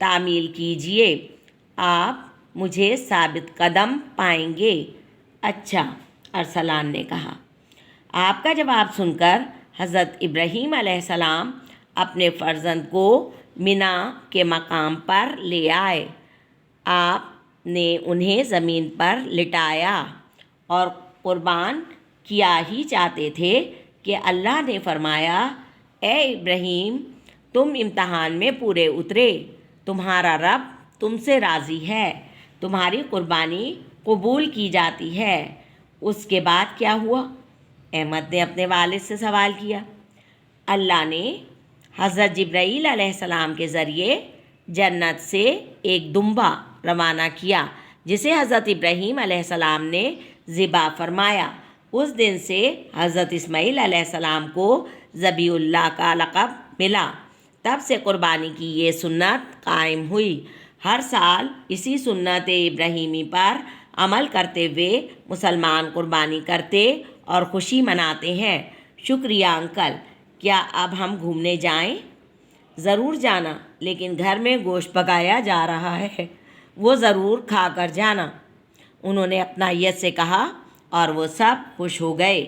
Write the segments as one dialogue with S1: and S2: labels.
S1: تعمیل کیجیے، آپ مجھے ثابت قدم پائیں گے۔ اچھا، ارسلان نے کہا۔ آپ کا جواب سن کر حضرت ابراہیم علیہ السلام اپنے فرزند کو منا کے مقام پر لے آئے۔ آپ نے انہیں زمین پر لٹایا اور قربان کیا ہی چاہتے تھے کہ اللہ نے فرمایا، اے ابراہیم، تم امتحان میں پورے اترے، تمہارا رب تم سے راضی ہے، تمہاری قربانی قبول کی جاتی ہے۔ اس کے بعد کیا ہوا؟ احمد نے اپنے والد سے سوال کیا۔ اللہ نے حضرت جبرائیل علیہ السلام کے ذریعے جنت سے ایک دمبا روانہ کیا جسے حضرت ابراہیم علیہ السلام نے ذبح فرمایا۔ اس دن سے حضرت اسماعیل علیہ السلام کو ذبیح اللہ کا لقب ملا۔ تب سے قربانی کی یہ سنت قائم ہوئی۔ ہر سال اسی سنت ابراہیمی پر عمل کرتے ہوئے مسلمان قربانی کرتے اور خوشی مناتے ہیں۔ شکریہ انکل، کیا اب ہم گھومنے جائیں؟ ضرور جانا، لیکن گھر میں گوشت پکایا جا رہا ہے، وہ ضرور کھا کر جانا، انہوں نے اپنائیت سے کہا اور وہ سب خوش ہو گئے۔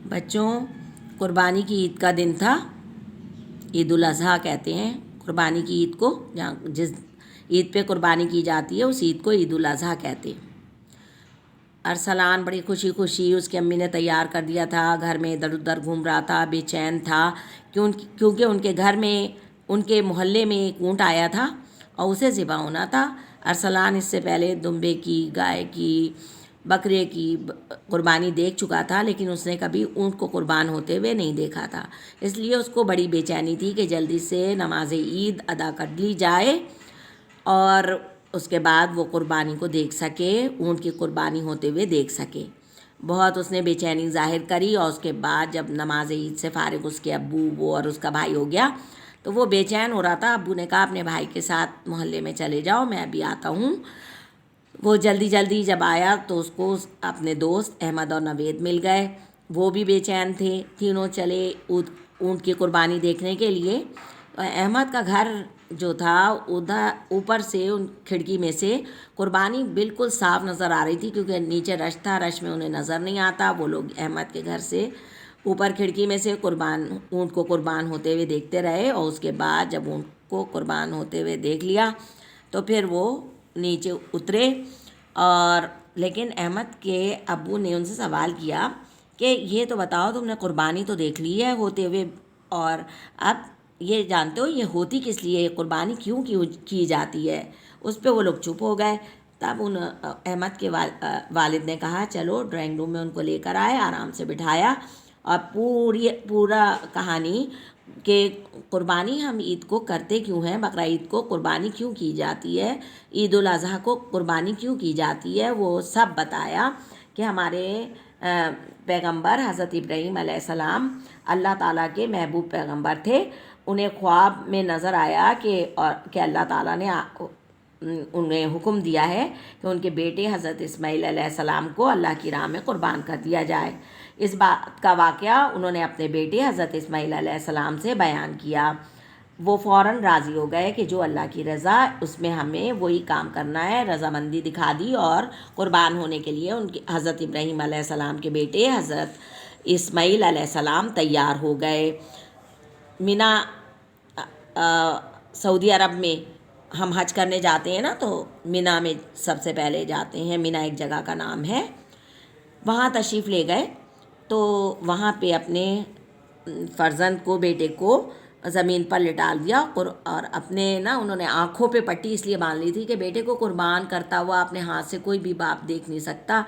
S1: بچوں، قربانی کی عید کا دن تھا، عید الاضحیٰ کہتے ہیں قربانی کی عید کو، جس عید پہ قربانی کی جاتی ہے اس عید کو عید الاضحیٰ کہتے ہیں۔ ارسلان بڑی خوشی خوشی اس کی امی نے تیار کر دیا تھا، گھر میں ادھر ادھر گھوم رہا تھا، بے چین تھا کیونکہ ان کے گھر میں، ان کے محلے میں ایک اونٹ آیا تھا اور اسے ذبح ہونا تھا۔ ارسلان اس سے پہلے دمبے کی، گائے کی، بکرے کی قربانی دیکھ چکا تھا، لیکن اس نے کبھی اونٹ کو قربان ہوتے ہوئے نہیں دیکھا تھا، اس لیے اس کو بڑی بے چینی تھی کہ جلدی سے نماز عید ادا کر لی جائے اور اس کے بعد وہ قربانی کو دیکھ سکے، اونٹ کی قربانی ہوتے ہوئے دیکھ سکے۔ بہت اس نے بے چینی ظاہر کری اور اس کے بعد جب نماز عید سے فارغ اس کے ابو، وہ اور اس کا بھائی ہو گیا تو وہ بے چین ہو رہا تھا۔ ابو نے کہا اپنے بھائی کے ساتھ محلے میں چلے جاؤ، میں ابھی آتا ہوں۔ وہ جلدی جلدی جب آیا تو اس کو اپنے دوست احمد اور نوید مل گئے، وہ بھی بے چین تھے، تینوں چلے اونٹ کی قربانی دیکھنے کے لیے۔ احمد کا گھر جو تھا ادھر اوپر سے ان کھڑکی میں سے قربانی بالکل صاف نظر آ رہی تھی، کیونکہ نیچے رش تھا، رش میں انہیں نظر نہیں آتا۔ وہ لوگ احمد کے گھر سے اوپر کھڑکی میں سے اونٹ کو قربان ہوتے ہوئے دیکھتے رہے، اور اس کے بعد جب اونٹ کو قربان ہوتے ہوئے دیکھ لیا تو پھر وہ نیچے اترے۔ اور لیکن احمد کے ابو نے ان سے سوال کیا کہ یہ تو بتاؤ، تم نے قربانی تو دیکھ لی ہے ہوتے ہوئے، اور اب یہ جانتے ہو یہ ہوتی کس لیے، قربانی کیوں کی جاتی ہے؟ اس پہ وہ لوگ چپ ہو گئے۔ تب احمد کے والد نے کہا چلو ڈرائنگ روم میں ان کو لے کر آئے، آرام سے بٹھایا اور پورا کہانی کہ قربانی ہم عید کو کرتے کیوں ہیں، بقرہ عید کو قربانی کیوں کی جاتی ہے، عید الاضحیٰ کو قربانی کیوں کی جاتی ہے، وہ سب بتایا کہ ہمارے پیغمبر حضرت ابراہیم علیہ السلام اللہ تعالیٰ کے محبوب پیغمبر تھے۔ انہیں خواب میں نظر آیا کہ اللہ تعالیٰ نے انہیں حکم دیا ہے کہ ان کے بیٹے حضرت اسماعیل علیہ السلام کو اللہ کی راہ میں قربان کر دیا جائے۔ اس بات کا واقعہ انہوں نے اپنے بیٹے حضرت اسماعیل علیہ السلام سے بیان کیا۔ وہ فوراً راضی ہو گئے کہ جو اللہ کی رضا، اس میں ہمیں وہی کام کرنا ہے، رضامندی دکھا دی اور قربان ہونے کے لیے ان کے حضرت ابراہیم علیہ السلام کے بیٹے حضرت اسماعیل علیہ السلام تیار ہو گئے۔ منا سعودی عرب میں ہم حج کرنے جاتے ہیں نا، تو منا میں سب سے پہلے جاتے ہیں، منا ایک جگہ کا نام ہے، وہاں تشریف لے گئے تو وہاں پہ اپنے فرزند کو، بیٹے کو زمین پر لٹا دیا اور اپنے انہوں نے آنکھوں پہ پٹی اس لیے باندھ لی تھی کہ بیٹے کو قربان کرتا ہوا اپنے ہاتھ سے کوئی بھی باپ دیکھ نہیں سکتا،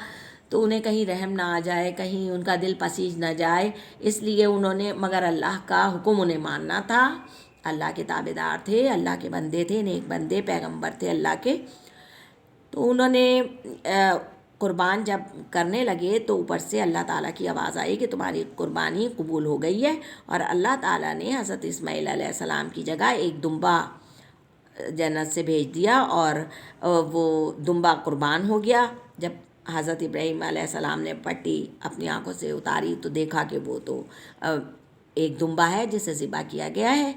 S1: تو انہیں کہیں رحم نہ آ جائے، کہیں ان کا دل پسیج نہ جائے، اس لیے انہوں نے، مگر اللہ کا حکم انہیں ماننا تھا، اللہ کے تابع دار تھے، اللہ کے بندے تھے، نیک بندے، پیغمبر تھے اللہ کے، تو انہوں نے قربان جب کرنے لگے تو اوپر سے اللہ تعالیٰ کی آواز آئی کہ تمہاری قربانی قبول ہو گئی ہے، اور اللہ تعالیٰ نے حضرت اسماعیل علیہ السلام کی جگہ ایک دمبا جنت سے بھیج دیا، اور وہ دمبا قربان ہو گیا۔ جب حضرت ابراہیم علیہ السلام نے پٹی اپنی آنکھوں سے اتاری تو دیکھا کہ وہ تو ایک دمبا ہے جسے ذبح کیا گیا ہے۔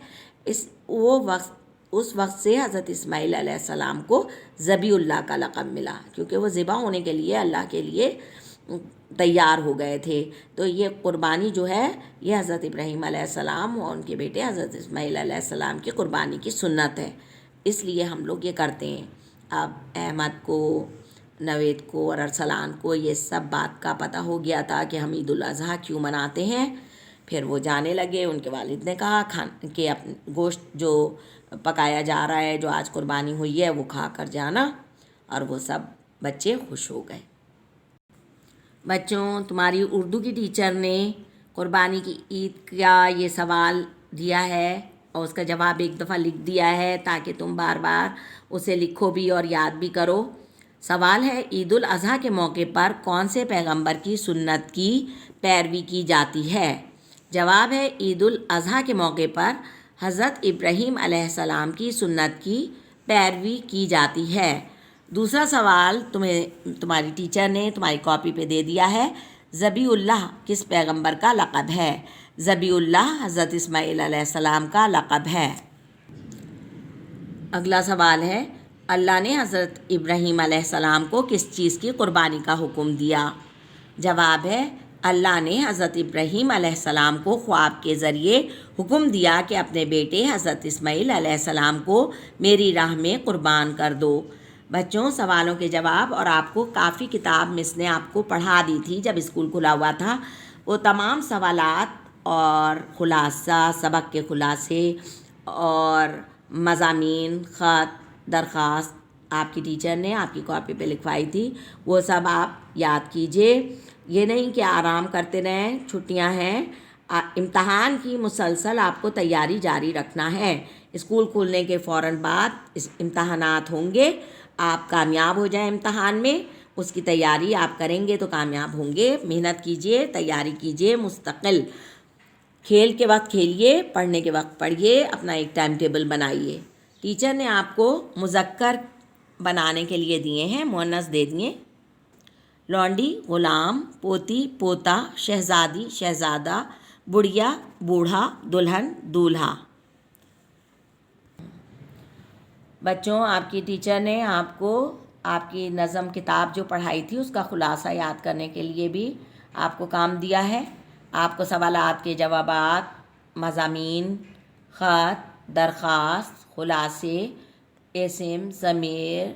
S1: اس وقت سے حضرت اسماعیل علیہ السلام کو ذبیح اللہ کا لقب ملا، کیونکہ وہ ذبح ہونے کے لیے اللہ کے لیے تیار ہو گئے تھے۔ تو یہ قربانی جو ہے یہ حضرت ابراہیم علیہ السلام اور ان کے بیٹے حضرت اسماعیل علیہ السلام کی قربانی کی سنت ہے، اس لیے ہم لوگ یہ کرتے ہیں۔ اب احمد کو، نوید کو اور ارسلان کو یہ سب بات کا پتہ ہو گیا تھا کہ ہم عید الاضحیٰ کیوں مناتے ہیں۔ پھر وہ جانے لگے، ان کے والد نے کہا کہ گوشت جو پکایا جا رہا ہے، جو آج قربانی ہوئی ہے، وہ کھا کر جانا، اور وہ سب بچے خوش ہو گئے۔ بچوں، تمہاری اردو کی ٹیچر نے قربانی کی عید کا یہ سوال دیا ہے اور اس کا جواب ایک دفعہ لکھ دیا ہے تاکہ تم بار بار اسے لکھو بھی اور یاد بھی کرو۔ سوال ہے، عید الاضحیٰ کے موقع پر کون سے پیغمبر کی سنت کی پیروی کی جاتی ہے؟ جواب ہے، عید الاضحیٰ کے موقع پر حضرت ابراہیم علیہ السلام کی سنت کی پیروی کی جاتی ہے۔ دوسرا سوال تمہاری ٹیچر نے تمہاری کاپی پہ دے دیا ہے، ذبیح اللہ کس پیغمبر کا لقب ہے؟ ذبیح اللہ حضرت اسماعیل علیہ السلام کا لقب ہے۔ اگلا سوال ہے، اللہ نے حضرت ابراہیم علیہ السلام کو کس چیز کی قربانی کا حکم دیا؟ جواب ہے، اللہ نے حضرت ابراہیم علیہ السلام کو خواب کے ذریعے حکم دیا کہ اپنے بیٹے حضرت اسماعیل علیہ السلام کو میری راہ میں قربان کر دو۔ بچوں، سوالوں کے جواب اور آپ کو کافی کتاب مس نے آپ کو پڑھا دی تھی جب اسکول کھلا ہوا تھا، وہ تمام سوالات اور خلاصہ، سبق کے خلاصے اور مضامین، خط، درخواست آپ کی ٹیچر نے آپ کی کاپی پہ لکھوائی تھی، وہ سب آپ یاد کیجئے۔ یہ نہیں کہ آرام کرتے رہیں، چھٹیاں ہیں، امتحان کی مسلسل آپ کو تیاری جاری رکھنا ہے۔ اسکول کھلنے کے فوراً بعد امتحانات ہوں گے، آپ کامیاب ہو جائیں امتحان میں، اس کی تیاری آپ کریں گے تو کامیاب ہوں گے۔ محنت کیجئے، تیاری کیجئے مستقل، کھیل کے وقت کھیلیے، پڑھنے کے وقت پڑھیے، اپنا ایک ٹائم ٹیبل بنائیے۔ ٹیچر نے آپ کو مذکر بنانے کے لیے دیے ہیں، مؤنث دے دیے، لونڈی، غلام، پوتی، پوتا، شہزادی، شہزادہ، بڑھیا، بوڑھا، دلہن، دولہا۔ بچوں، آپ کی ٹیچر نے آپ کو آپ کی نظم کتاب جو پڑھائی تھی اس کا خلاصہ یاد کرنے کے لیے بھی آپ کو کام دیا ہے۔ آپ کو سوالات کے جوابات، مضامین، خط، درخواست، خلاصے، اسم، ضمیر،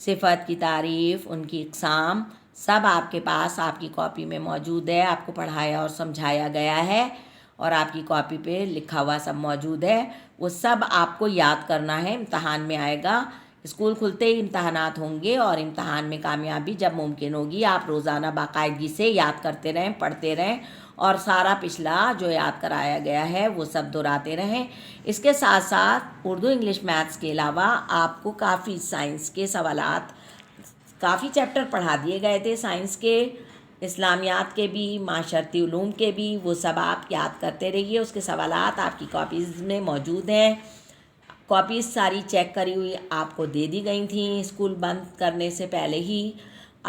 S1: صفت کی تعریف، ان کی اقسام، سب آپ کے پاس آپ کی کاپی میں موجود ہے۔ آپ کو پڑھایا اور سمجھایا گیا ہے اور آپ کی کاپی پہ لکھا ہوا سب موجود ہے، وہ سب آپ کو یاد کرنا ہے، امتحان میں آئے گا۔ اسکول کھلتے ہی امتحانات ہوں گے اور امتحان میں کامیابی جب ممکن ہوگی، آپ روزانہ باقاعدگی سے یاد کرتے رہیں، پڑھتے رہیں اور سارا پچھلا جو یاد کرایا گیا ہے وہ سب دہراتے رہیں۔ اس کے ساتھ ساتھ اردو، انگلش، میتھس کے علاوہ آپ کو کافی سائنس کے سوالات، کافی چیپٹر پڑھا دیے گئے تھے سائنس کے، اسلامیات کے بھی، معاشرتی علوم کے بھی، وہ سب آپ یاد کرتے رہیے۔ اس کے سوالات آپ کی کاپیز میں موجود ہیں۔ کاپیز ساری چیک کری ہوئی آپ کو دے دی گئی تھیں، اسکول بند کرنے سے پہلے ہی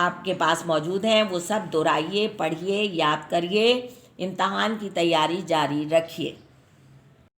S1: آپ کے پاس موجود ہیں، وہ سب دہرائیے، پڑھیے، یاد کریے، امتحان کی تیاری جاری رکھیے۔